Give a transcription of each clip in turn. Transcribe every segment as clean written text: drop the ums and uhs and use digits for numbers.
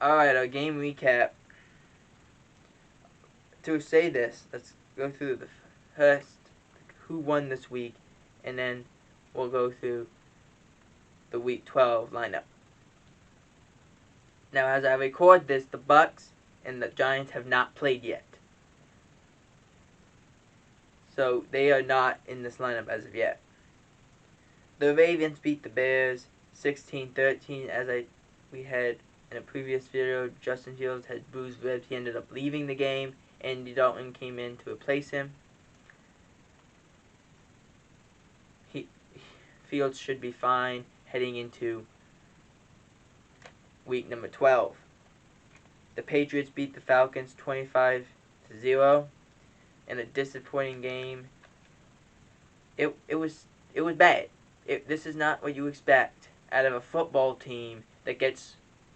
Alright, our game recap. To say this, let's go through the first who won this week, and then we'll go through the Week 12 lineup. Now, as I record this, the Bucks and the Giants have not played yet. So, they are not in this lineup as of yet. The Ravens beat the Bears 16-13. As we had in a previous video, Justin Fields had bruised ribs. He ended up leaving the game. Andy Dalton came in to replace him. Fields should be fine heading into week number 12. The Patriots beat the Falcons 25-0 in a disappointing game. It was bad. This is not what you expect out of a football team that gets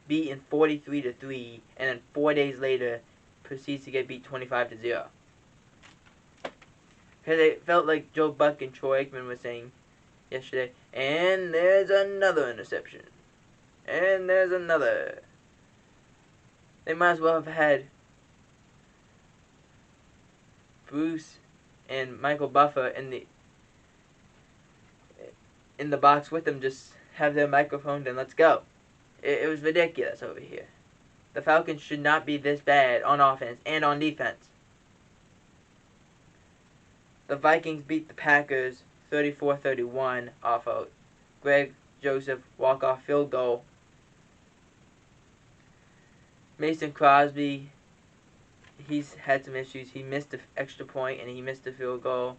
beaten 43-3 and then 4 days later proceeds to get beat 25-0. Because it felt like Joe Buck and Troy Aikman were saying yesterday, and there's another interception. And there's another. They might as well have had Bruce and Michael Buffer in the box with them, just have their microphones and let's go. It was ridiculous over here. The Falcons should not be this bad on offense and on defense. The Vikings beat the Packers 34-31 off a Greg Joseph walk-off field goal. Mason Crosby, he's had some issues. He missed the extra point and he missed the field goal.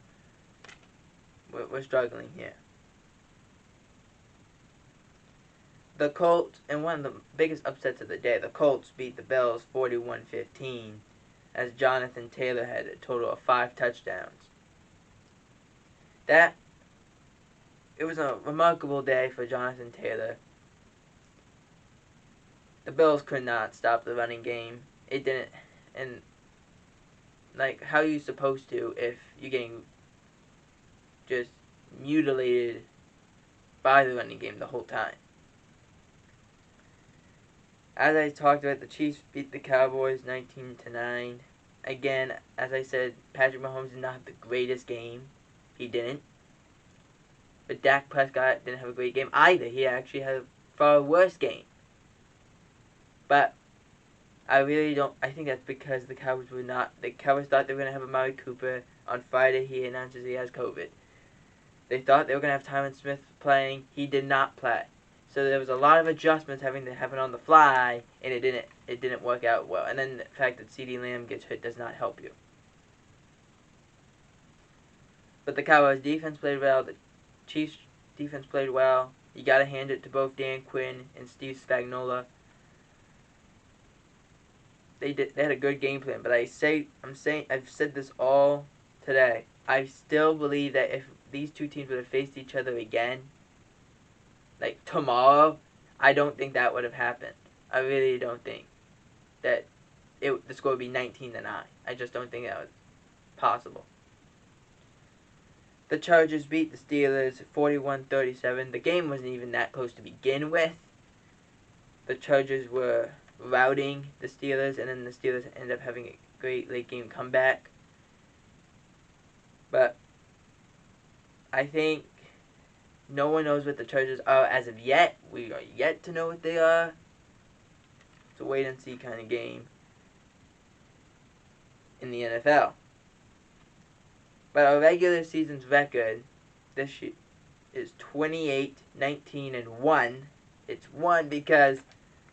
We're struggling here. The Colts, and one of the biggest upsets of the day, the Colts beat the Bills 41-15 as Jonathan Taylor had a total of 5 touchdowns. It was a remarkable day for Jonathan Taylor. The Bills could not stop the running game. It didn't, and like, how are you supposed to if you're getting just mutilated by the running game the whole time? As I talked about, the Chiefs beat the Cowboys 19-9. Again, as I said, Patrick Mahomes did not have the greatest game. He didn't. But Dak Prescott didn't have a great game either. He actually had a far worse game. But I really don't. I think that's because the Cowboys were not. The Cowboys thought they were going to have Amari Cooper. On Friday, he announces he has COVID. They thought they were going to have Tyron Smith playing. He did not play. So there was a lot of adjustments having to happen on the fly, and it didn't work out well. And then the fact that CeeDee Lamb gets hit does not help you. But the Cowboys defense played well. The Chiefs defense played well. You got to hand it to both Dan Quinn and Steve Spagnuolo. They had a good game plan, but I've said this all today. I still believe that if these two teams would have faced each other again, like tomorrow, I don't think that would have happened. I really don't think that the score would be 19-9. I just don't think that was possible. The Chargers beat the Steelers 41-37. The game wasn't even that close to begin with. The Chargers were routing the Steelers, and then the Steelers ended up having a great late game comeback. But I think no one knows what the Chargers are as of yet. We are yet to know what they are. It's a wait and see kind of game in the NFL. But our regular season's record this year is 28-19-1. It's 1 because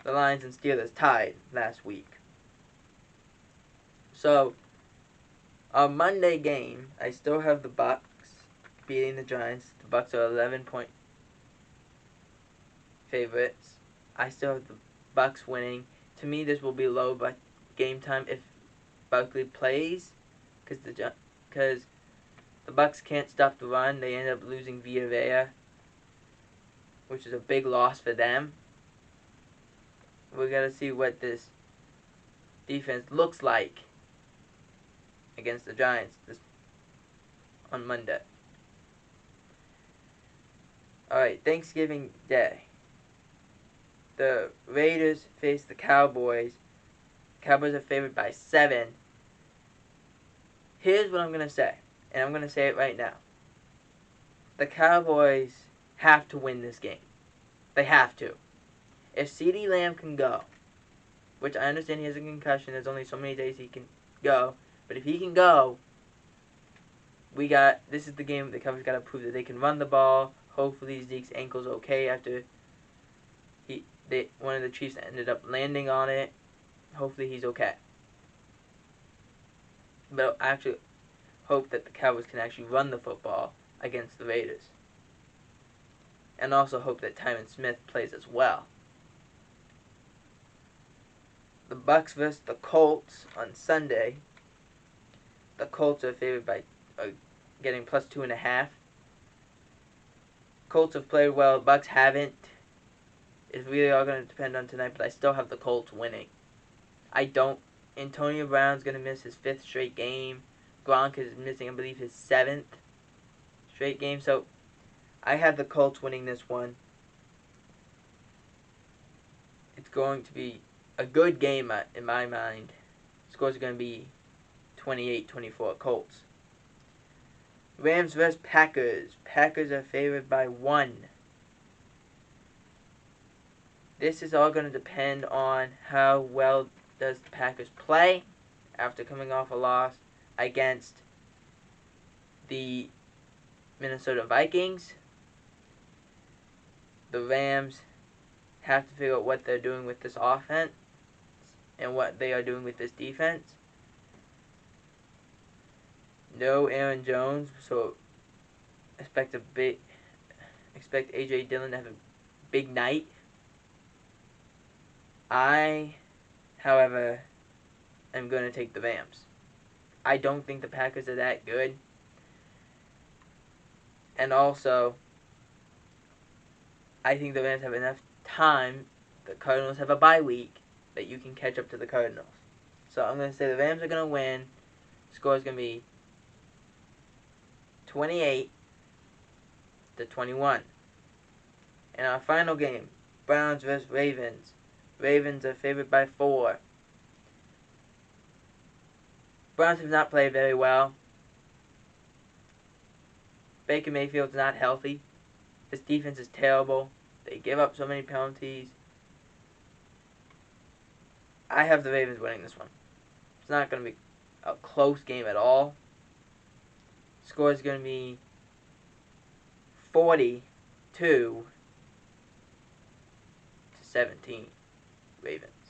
the Lions and Steelers tied last week. So, our Monday game, I still have the Bucks beating the Giants. The Bucks are 11-point favorites. I still have the Bucks winning. To me, this will be low by game time if Barkley plays, because the Bucks can't stop the run. They end up losing Villa, which is a big loss for them. We got to see what this defense looks like against the Giants on Monday. Alright, Thanksgiving Day. the Raiders face the Cowboys. Cowboys are favored by 7. Here's what I'm going to say, and I'm going to say it right now. The Cowboys have to win this game. They have to. If CeeDee Lamb can go, which I understand he has a concussion, there's only so many days he can go, but if he can go, this is the game the Cowboys got to prove that they can run the ball. Hopefully Zeke's ankle's okay after one of the Chiefs ended up landing on it. Hopefully he's okay. But I actually hope that the Cowboys can actually run the football against the Raiders. And also hope that Tyron Smith plays as well. The Bucks versus the Colts on Sunday. The Colts are favored by getting plus 2.5. Colts have played well. Bucks haven't. It's really all going to depend on tonight, but I still have the Colts winning. Antonio Brown's going to miss his 5th straight game. Gronk is missing, I believe, his 7th straight game. So I have the Colts winning this one. It's going to be a good game in my mind. Scores are going to be 28-24 Colts. Rams vs. Packers. Packers are favored by 1. This is all going to depend on how well does the Packers play after coming off a loss against the Minnesota Vikings. The Rams have to figure out what they're doing with this offense and what they are doing with this defense. No Aaron Jones, so expect A.J. Dillon to have a big night. I, however, am going to take the Rams. I don't think the Packers are that good. And also, I think the Rams have enough time. The Cardinals have a bye week that you can catch up to the Cardinals. So I'm going to say the Rams are going to win. The score is going to be 28-21. And our final game, Browns vs. Ravens. Ravens are favored by 4. Browns have not played very well. Baker Mayfield's not healthy. This defense is terrible. They give up so many penalties. I have the Ravens winning this one. It's not going to be a close game at all. Score is going to be 42-17 Ravens.